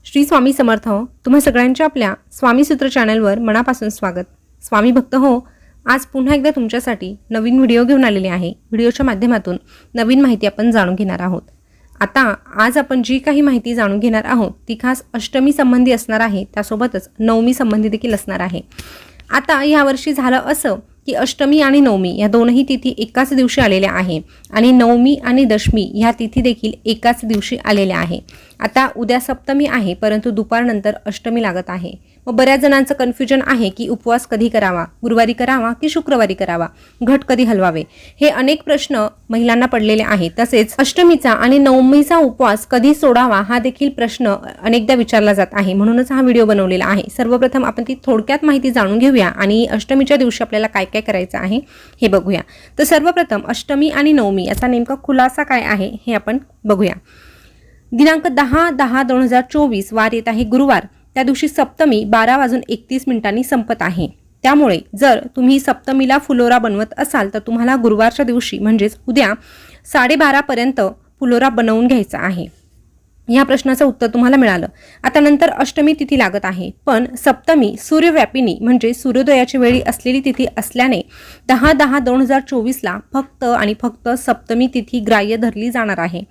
श्री स्वामी समर्थ तुम्हा सगळ्यांच्या आपल्या स्वामी सूत्र चॅनलवर मनापासून स्वागत। स्वामी भक्त हो, आज पुन्हा एकदा तुमच्यासाठी नवीन व्हिडिओ घेऊन आलेले आहे। व्हिडिओच्या माध्यमातून नवीन माहिती आपण जाणून घेणार आहोत। आता आज आपण जी काही माहिती जाणून घेणार आहोत ती खास अष्टमी संबंधी असणार आहे, त्यासोबतच नवमी संबंधी देखील असणार आहे। आता यावर्षी झालं असं की अष्टमी आणि नवमी या दोनही तिथी एकाच दिवशी आलेल्या आहे आणि नवमी आणि दशमी ह्या तिथी देखील एकाच दिवशी आलेल्या आहे। आता उद्या सप्तमी आहे, परंतु दुपारनंतर अष्टमी लागत आहे। मग बऱ्याच जणांचं कन्फ्युजन आहे की उपवास कधी करावा, गुरुवारी करावा की शुक्रवारी करावा, घट कधी हलवावे, हे अनेक प्रश्न महिलांना पडलेले आहेत। तसेच अष्टमीचा आणि नवमीचा उपवास कधी सोडावा हा देखील प्रश्न अनेकदा विचारला जात आहे, म्हणूनच हा व्हिडिओ बनवलेला आहे। सर्वप्रथम आपण ती थोडक्यात माहिती जाणून घेऊया आणि अष्टमीच्या दिवशी आपल्याला काय काय करायचं आहे हे बघूया। तर सर्वप्रथम अष्टमी आणि नवमी याचा नेमका खुलासा काय आहे हे आपण बघूया। दिनांक 10/10/2024 वार येत आहे गुरुवार। त्या दिवशी सप्तमी 12:31 संपत आहे। त्यामुळे जर तुम्ही सप्तमीला फुलोरा बनवत असाल तर तुम्हाला गुरुवारच्या दिवशी म्हणजेच उद्या 12:30 पर्यंत फुलोरा बनवून घ्यायचा आहे। या प्रश्नाचं उत्तर तुम्हाला मिळालं। आता नंतर अष्टमी तिथी लागत आहे, पण सप्तमी सूर्यव्यापिनी म्हणजे सूर्योदयाची वेळी असलेली तिथी असल्याने 10/10/2024 ला फक्त आणि फक्त सप्तमी तिथी ग्राह्य धरली जाणार आहे।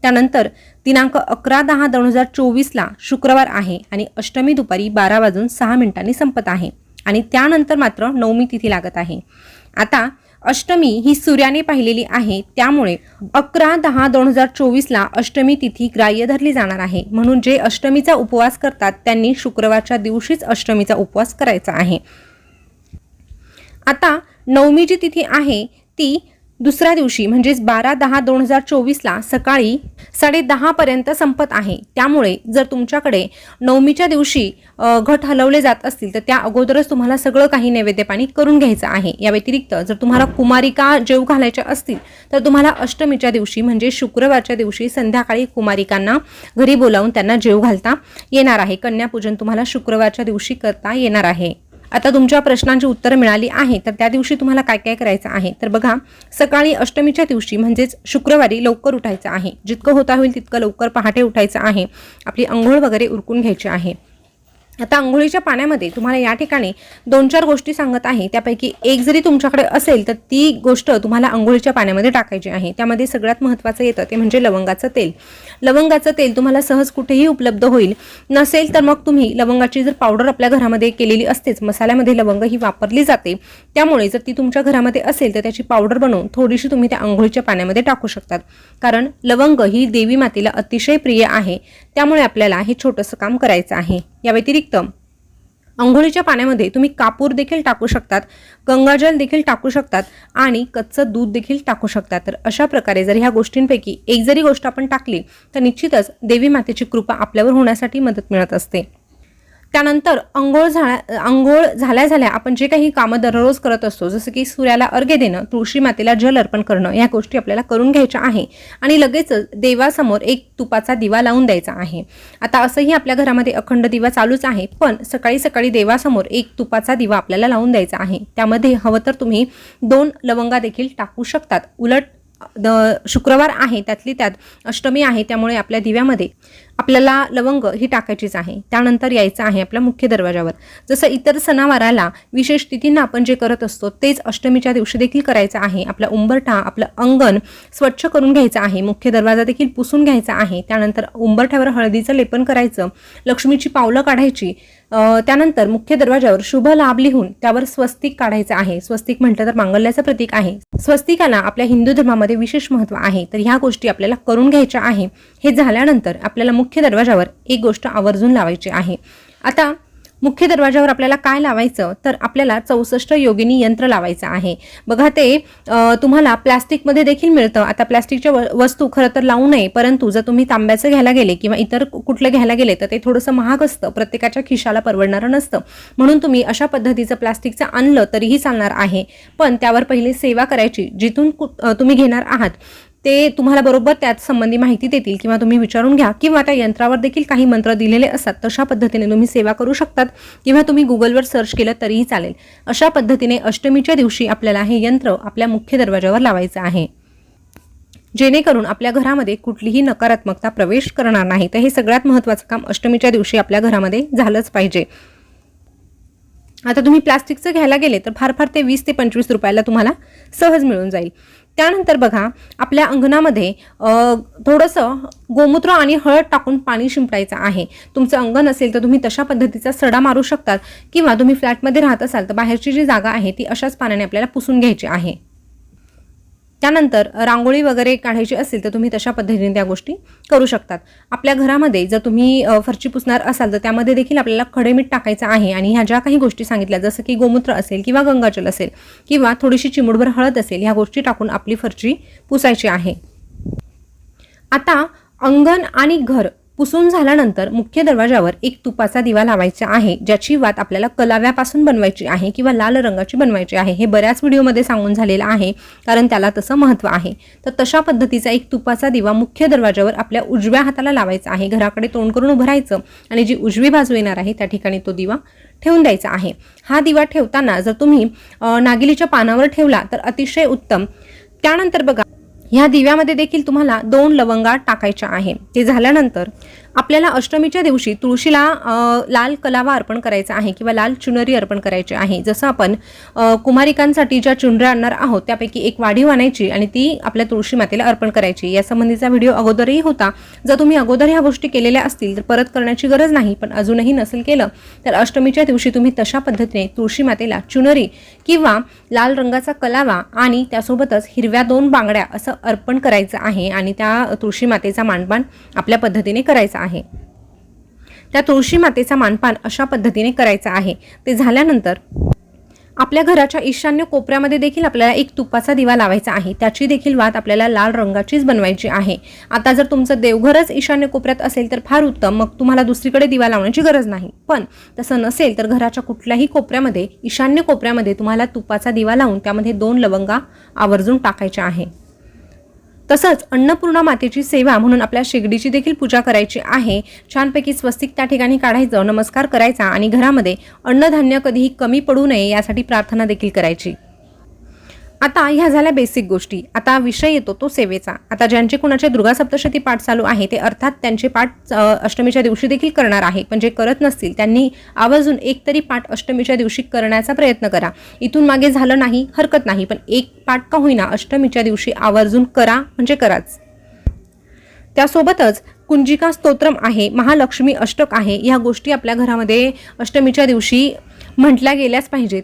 त्यानंतर दिनांक 11/10/2024 ला शुक्रवार आहे आणि अष्टमी दुपारी 12:06 संपत आहे आणि त्यानंतर मात्र नवमी तिथी लागत आहे। आता अष्टमी ही सूर्याने पाहिलेली आहे, त्यामुळे 11/10/2024 ला अष्टमी तिथी ग्राह्य धरली जाणार आहे। म्हणून जे अष्टमीचा उपवास करतात त्यांनी शुक्रवारच्या दिवशीच अष्टमीचा उपवास करायचा आहे। आता नवमी जी तिथी आहे ती दुसऱ्या दिवशी म्हणजेच 12/10/2024 ला सकाळी 10:30 पर्यंत संपत आहे। त्यामुळे जर तुमच्याकडे नवमीच्या दिवशी घट हलवले जात असतील तर त्या अगोदरच तुम्हाला सगळं काही नैवेद्य पाणी करून घ्यायचं आहे। या व्यतिरिक्त जर तुम्हाला कुमारिका जेव घालायच्या असतील तर तुम्हाला अष्टमीच्या दिवशी म्हणजे शुक्रवारच्या दिवशी संध्याकाळी कुमारिकांना घरी बोलावून त्यांना जेव घालता येणार आहे। कन्यापूजन तुम्हाला शुक्रवारच्या दिवशी करता येणार आहे। आता तुमच्या प्रश्नांची उत्तरं मिळाली आहे, तर त्या दिवशी तुम्हाला काय काय करायचं आहे तर बघा, सकाळी अष्टमीच्या दिवशी म्हणजेच शुक्रवारी लवकर उठायचं आहे। जितकं होता होईल तितकं लवकर पहाटे उठायचं आहे। आपली अंघोळ वगैरे उरकून घ्यायची आहे। आता अंघोळीच्या पाण्यामध्ये तुम्हाला या ठिकाणी 2-4 गोष्टी सांगत आहे, त्यापैकी एक जरी तुमच्याकडे असेल तर ती गोष्ट तुम्हाला अंघोळीच्या पाण्यामध्ये टाकायची आहे। त्यामध्ये सगळ्यात महत्त्वाचं येतं ते म्हणजे लवंगाचं तेल। लवंगाचं तेल तुम्हाला सहज कुठेही उपलब्ध होईल, नसेल तर मग तुम्ही लवंगाची जर पावडर आपल्या घरामध्ये केलेली असतेच, मसाल्यामध्ये लवंग ही वापरली जाते, त्यामुळे जर ती तुमच्या घरामध्ये असेल तर त्याची पावडर बनवून थोडीशी तुम्ही त्या अंघोळीच्या पाण्यामध्ये टाकू शकतात। कारण लवंग ही देवी मातेला अतिशय प्रिय आहे, त्यामुळे आपल्याला हे छोटंसं काम करायचं आहे। या व्यतिरिक्त अंघोळीच्या पाण्यामध्ये तुम्ही कापूर देखील टाकू शकतात, गंगाजल देखील टाकू शकतात आणि कच्चं दूध देखील टाकू शकतात। तर अशा प्रकारे जर ह्या गोष्टींपैकी एक जरी गोष्ट आपण टाकली तर निश्चितच देवी मातेची कृपा आपल्यावर होण्यासाठी मदत मिळत असते। त्यानंतर अंघोळ झाल्या आपण जे काही कामं दररोज करत असतो, जसं की सूर्याला अर्घ्य देणं, तुळशी मातेला जल अर्पण करणं, या गोष्टी आपल्याला करून घ्यायच्या आहे आणि लगेचच देवासमोर एक तुपाचा दिवा लावून द्यायचा आहे। आता असंही आपल्या घरामध्ये अखंड दिवा चालूच आहे, पण सकाळी सकाळी देवासमोर एक तुपाचा दिवा आपल्याला लावून द्यायचा आहे। त्यामध्ये हवं तर तुम्ही 2 लवंगा देखील टाकू शकतात। उलट शुक्रवार आहे, त्यातली त्यात अष्टमी आहे, त्यामुळे आपल्या दिव्यामध्ये आपल्याला लवंग ही टाकायचीच आहे। त्यानंतर यायचं आहे आपल्या मुख्य दरवाजावर। जसं इतर सणावाराला विशेष तिथींना आपण जे करत असतो तेच अष्टमीच्या दिवशी देखील करायचं आहे। आपला उंबरठा, आपलं अंगण स्वच्छ करून घ्यायचं आहे, मुख्य दरवाजा देखील पुसून घ्यायचा आहे। त्यानंतर उंबरठ्यावर हळदीचं लेपन करायचं, लक्ष्मीची पावलं काढायची, त्यानंतर मुख्य दरवाजावर शुभ लाभ लिहून त्यावर स्वस्तिक काढायचं आहे। स्वस्तिक म्हटलं तर मांगल्याचं प्रतीक आहे। स्वस्तिकाला आपल्या हिंदू धर्मामध्ये विशेष महत्त्व आहे, तर ह्या गोष्टी आपल्याला करून घ्यायच्या आहे। हे झाल्यानंतर आपल्याला मुख्य दरवाजावर एक गोष्ट आवर्जून लावायची आहे। आता मुख्य दरवाजावर आपल्याला काय लावायचं तर आपल्याला 64 योगिनी यंत्र लावायचं आहे। बघा ते तुम्हाला प्लास्टिकमध्ये देखील मिळतं। आता प्लास्टिकच्या वस्तू खरं तर लावू नये, परंतु जर तुम्ही तांब्याचं घ्यायला गेले किंवा इतर कुठलं घ्यायला गेले तर ते थोडंसं महाग असतं, प्रत्येकाच्या खिशाला परवडणारं नसतं, म्हणून तुम्ही अशा पद्धतीचं प्लास्टिकचं आणलं तरीही चालणार आहे। पण त्यावर पहिले सेवा करायची, जिथून तुम्ही घेणार आहात ते तुम्हाला बरोबर त्यात संबंधी माहिती देतील किंवा तुम्ही विचारून घ्या, किंवा त्या यंत्रावर देखील काही मंत्र दिलेले असतात, तशा पद्धतीने तुम्ही सेवा करू शकतात, किंवा तुम्ही गुगलवर सर्च केलं तरीही चालेल। अशा पद्धतीने अष्टमीच्या दिवशी आपल्याला हे यंत्र आपल्या मुख्य दरवाजावर लावायचं आहे। जेणेकरून आपल्या घरामध्ये कुठलीही नकारात्मकता प्रवेश करणार नाही. तर हे सगळ्यात महत्त्वाचं काम अष्टमीच्या दिवशी आपल्या घरामध्ये झालंच पाहिजे. आता तुम्ही प्लास्टिकचं घ्यायला गेले तर फार ते 20 ते 25 रुपयाला तुम्हाला सहज मिळून जाईल. त्यानंतर बघा, आपल्या अंगणामध्ये थोडंसं गोमूत्र आणि हळद टाकून पाणी शिंपडायचं आहे. तुमचं अंगण असेल तर तुम्ही तशा पद्धतीचा सडा मारू शकतात, किंवा तुम्ही फ्लॅटमध्ये राहत असाल तर बाहेरची जी जागा आहे ती अशाच पाण्याने आपल्याला पुसून घ्यायची आहे. त्यानंतर रांगोळी वगैरे काढायची असेल तर तुम्ही तशा पद्धतीने त्या गोष्टी करू शकतात. आपल्या घरामध्ये जर तुम्ही फरची पुसणार असाल तर त्यामध्ये देखील आपल्याला खडे मीठ टाकायचं आहे. आणि ह्या ज्या काही गोष्टी सांगितल्या, जसं की गोमूत्र असेल किंवा गंगाजल असेल किंवा थोडीशी चिमूटभर हळद असेल, ह्या गोष्टी टाकून आपली फरची पुसायची आहे. आता अंगण आणि घर पुसून झाल्यानंतर मुख्य दरवाजावर एक तुपाचा दिवा लावायचा आहे, ज्याची वात आपल्याला कलाव्यापासून बनवायची आहे किंवा लाल रंगाची बनवायची आहे. हे बऱ्याच व्हिडिओमध्ये सांगून झालेलं आहे, कारण त्याला तसं महत्त्व आहे. तर तशा पद्धतीचा एक तुपाचा दिवा मुख्य दरवाजावर आपल्या उजव्या हाताला लावायचा आहे. घराकडे तोंड करून उभं राहायचं आणि जी उजवी बाजू येणार आहे त्या ठिकाणी तो दिवा ठेवून द्यायचा आहे. हा दिवा ठेवताना जर तुम्ही नागिलीच्या पानावर ठेवला तर अतिशय उत्तम. त्यानंतर बघा, ह्या दिव्यामध्ये देखील तुम्हाला 2 लवंगा टाकायच्या आहे. ते झाल्यानंतर आपल्याला अष्टमीच्या दिवशी तुळशीला लाल कलावा अर्पण करायचा आहे किंवा लाल चुनरी अर्पण करायची आहे. जसं आपण कुमारिकांसाठी ज्या चुनऱ्या आणणार आहोत त्यापैकी एक वाढीव आणायची आणि ती आपल्या तुळशी मातेला अर्पण करायची. या संबंधीचा व्हिडिओ अगोदरही होता. जर तुम्ही अगोदर ह्या गोष्टी केलेल्या असतील तर परत करण्याची गरज नाही, पण अजूनही नसेल केलं तर अष्टमीच्या दिवशी तुम्ही तशा पद्धतीने तुळशी मातेला चुनरी किंवा लाल रंगाचा कलावा आणि त्यासोबतच हिरव्या 2 बांगड्या असं अर्पण करायचं आहे. आणि त्या तुळशी मातेचा मानपान आपल्या पद्धतीने करायचा आहे. त्या तुळशी मातेचा मानपान अशा पद्धतीने करायचा आहे. ते झाल्यानंतर आपल्या घराच्या ईशान्य कोपऱ्यामध्ये देखील आपल्याला एक तुपाचा दिवा लावायचा आहे. त्याची देखील वात आपल्याला लाल रंगाचीच बनवायची आहे. आता जर तुमचं देवघरच ईशान्य कोपऱ्यात असेल तर फार उत्तम, मग तुम्हाला दुसरीकडे दिवा लावण्याची गरज नाही. पण तसं नसेल तर घराच्या कुठल्याही कोपऱ्यामध्ये, ईशान्य कोपऱ्यामध्ये तुम्हाला तुपाचा दिवा लावून त्यामध्ये 2 लवंगा आवर्जून टाकायच्या आहे. तसंच अन्नपूर्णा मातेची सेवा म्हणून आपल्या शेगडीची देखील पूजा करायची आहे. छानपैकी स्वस्तिक त्या ठिकाणी काढायचं, नमस्कार करायचा आणि घरामध्ये अन्नधान्य कधीही कमी पडू नये यासाठी प्रार्थना देखील करायची. आता ह्या झाल्या बेसिक गोष्टी. आता विषय येतो तो सेवेचा. आता ज्यांचे कुणाचे दुर्गा सप्तशती पाठ चालू आहे ते अर्थात त्यांचे पाठ अष्टमीच्या दिवशी देखील करणार आहे. पण जे करत नसतील त्यांनी आवर्जून एक तरी पाठ अष्टमीच्या दिवशी करण्याचा प्रयत्न करा. इथून मागे झालं नाही हरकत नाही, पण एक पाठ का होईना अष्टमीच्या दिवशी आवर्जून करा, म्हणजे कराच. त्यासोबतच कुंजिका स्तोत्रम आहे, महालक्ष्मी अष्टक आहे, ह्या गोष्टी आपल्या घरामध्ये अष्टमीच्या दिवशी म्हटल्या गेल्याच पाहिजे.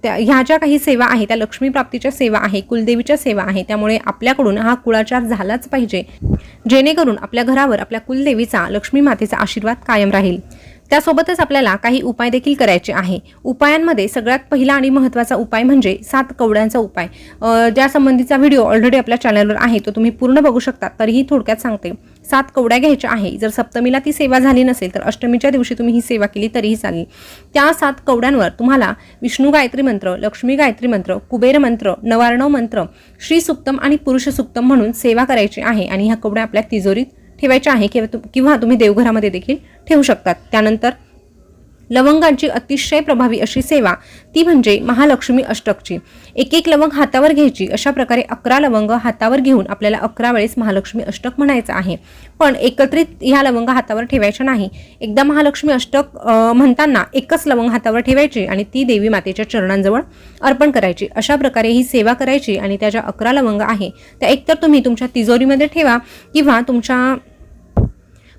ह्या ज्या काही सेवा आहे त्या लक्ष्मी प्राप्तीच्या सेवा आहे, कुलदेवीच्या सेवा आहे. त्यामुळे आपल्याकडून हा कुळाचार झालाच पाहिजे, जेणेकरून आपल्या घरावर आपल्या कुलदेवीचा, लक्ष्मी मातेचा आशीर्वाद कायम राहील. त्यासोबतच आपल्याला काही उपाय देखील करायचे आहे. उपायांमध्ये सगळ्यात पहिला आणि महत्त्वाचा उपाय म्हणजे 7 कवड्यांचा उपाय. ज्या संबंधीचा व्हिडिओ ऑलरेडी आपल्या चॅनलवर आहे तो तुम्ही पूर्ण बघू शकता, तरीही थोडक्यात सांगते. 7 कवड्या घ्यायच्या आहे. जर सप्तमीला ती सेवा झाली नसेल तर अष्टमीच्या दिवशी तुम्ही ही सेवा केली तरीही चालेल. त्या 7 कवड्यांवर तुम्हाला विष्णू गायत्री मंत्र, लक्ष्मी गायत्री मंत्र, कुबेर मंत्र, नवार्णव मंत्र, श्री सुक्तम आणि पुरुष सुक्तम म्हणून सेवा करायची आहे. आणि ह्या कवड्या आपल्या तिजोरीत ठेवायच्या आहे किंवा तुम्ही देवघरामध्ये देखील ठेवू शकतात. त्यानंतर लवंगांची अतिशय प्रभावी अशी सेवा ती म्हणजे महालक्ष्मी अष्टकची. एक लवंग हातावर घ्यायची. अशा प्रकारे 11 लवंग हातावर घेऊन आपल्याला 11 वेळेस महालक्ष्मी अष्टक म्हणायचं आहे. पण एकत्रित ह्या लवंग हातावर ठेवायच्या नाही. एकदा महालक्ष्मी अष्टक म्हणताना एकच लवंग हातावर ठेवायची आणि ती देवी मातेच्या चरणांजवळ अर्पण करायची. अशा प्रकारे ही सेवा करायची. आणि त्या ज्या 11 लवंग आहे त्या एकतर तुम्ही तुमच्या तिजोरीमध्ये ठेवा किंवा तुमच्या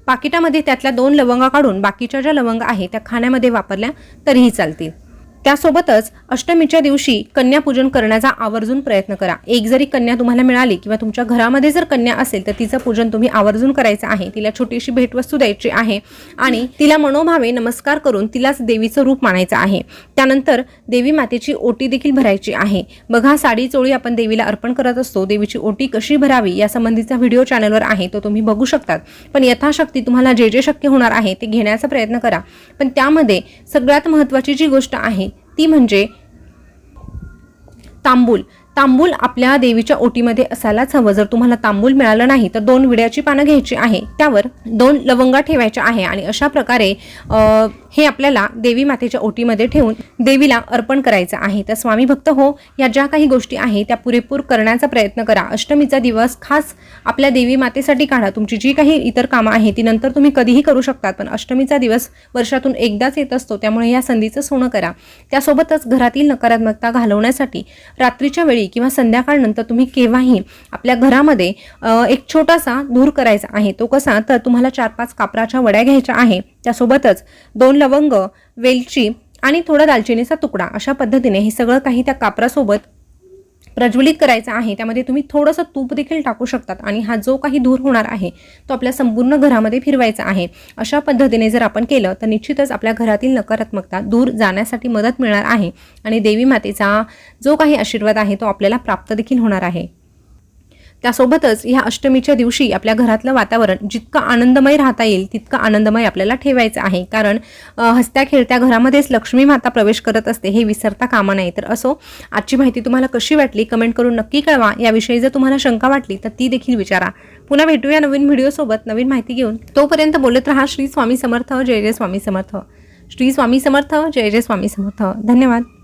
पाकिटामध्ये त्यातल्या 2 लवंगा काढून बाकीच्या ज्या लवंगा आहे त्या खाण्यामध्ये वापरल्या तरीही चालतील. त्यासोबतच अष्टमीच्या दिवशी कन्यापूजन करण्याचा आवर्जून प्रयत्न करा. एक जरी कन्या तुम्हाला मिळाली किंवा तुमच्या घरामध्ये जर कन्या असेल तर तिचं पूजन तुम्ही आवर्जून करायचं आहे. तिला छोटीशी भेटवस्तू द्यायची आहे आणि तिला मनोभावे नमस्कार करून तिलाच देवीचं रूप मानायचं आहे. त्यानंतर देवी मातेची ओटी देखील भरायची आहे. बघा, साडी चोळी आपण देवीला अर्पण करत असतो. देवीची ओटी कशी भरावी या संबंधीचा व्हिडिओ चॅनलवर आहे, तो तुम्ही बघू शकतात. पण यथाशक्ती तुम्हाला जे शक्य होणार आहे ते घेण्याचा प्रयत्न करा. पण त्यामध्ये सगळ्यात महत्त्वाची जी गोष्ट आहे ती म्हणजे तांबूल. तांबूल आपल्या देवीच्या ओटीमध्ये असायलाच हवं. जर तुम्हाला तांबूल मिळालं नाही तर 2 विड्याची पानं घ्यायची आहे. त्यावर 2 लवंगा ठेवायच्या आहे आणि अशा प्रकारे हे आपल्याला देवी मातेच्या ओटीमध्ये ठेवून देवीला अर्पण करायचं आहे। तर स्वामी भक्त हो, या ज्या काही गोष्टी आहेत त्या पुरेपूर करण्याचा प्रयत्न करा। अष्टमीचा दिवस खास आपल्या देवी मातेसाठी काढा। तुमची जी काही इतर कामं आहेत ती नंतर तुम्ही कधीही करू शकतात, पण अष्टमीचा दिवस वर्षातून एकदाच येत असतो, त्यामुळे या संधीचं सोनं करा। त्यासोबतच घरातील नकारात्मकता घालवण्यासाठी रात्रीच्या वेळी किंवा संध्याकाळनंतर तुम्ही केव्हाही आपल्या घरामध्ये एक छोटासा धूर करायचा आहे। तो कसा, तर तुम्हाला 4-5 कापराच्या वड्या घ्यायच्या आहे, त्यासोबतच 2 लवंग, वेलची आणि थोडा दालचिनीचा तुकडा, अशा पद्धतीने हे सगळं काही त्या कापरासोबत प्रज्वलित करायचं आहे। त्यामध्ये तुम्ही थोडंसं तूप देखील टाकू शकतात आणि हा जो काही धूर होणार आहे तो आपल्या संपूर्ण घरामध्ये फिरवायचा आहे। अशा पद्धतीने जर आपण केलं तर निश्चितच आपल्या घरातील नकारात्मकता दूर जाण्यासाठी मदत मिळणार आहे आणि देवी मातेचा जो काही आशीर्वाद आहे तो आपल्याला प्राप्त देखील होणार आहे। त्यासोबतच ह्या अष्टमीच्या दिवशी आपल्या घरातलं वातावरण जितकं आनंदमय राहता येईल तितकं आनंदमय आपल्याला ठेवायचं आहे, कारण हसत्या खेळत्या घरामध्येच लक्ष्मी माता प्रवेश करत असते, हे विसरता कामा नये। तर असो, आजची माहिती तुम्हाला कशी वाटली कमेंट करून नक्की कळवा। याविषयी जर तुम्हाला शंका वाटली तर ती देखील विचारा। पुन्हा भेटूया नवीन व्हिडिओसोबत नवीन माहिती घेऊन। तोपर्यंत बोलत रहा श्री स्वामी समर्थ, जय जय स्वामी समर्थ। श्री स्वामी समर्थ, जय जय स्वामी समर्थ। धन्यवाद।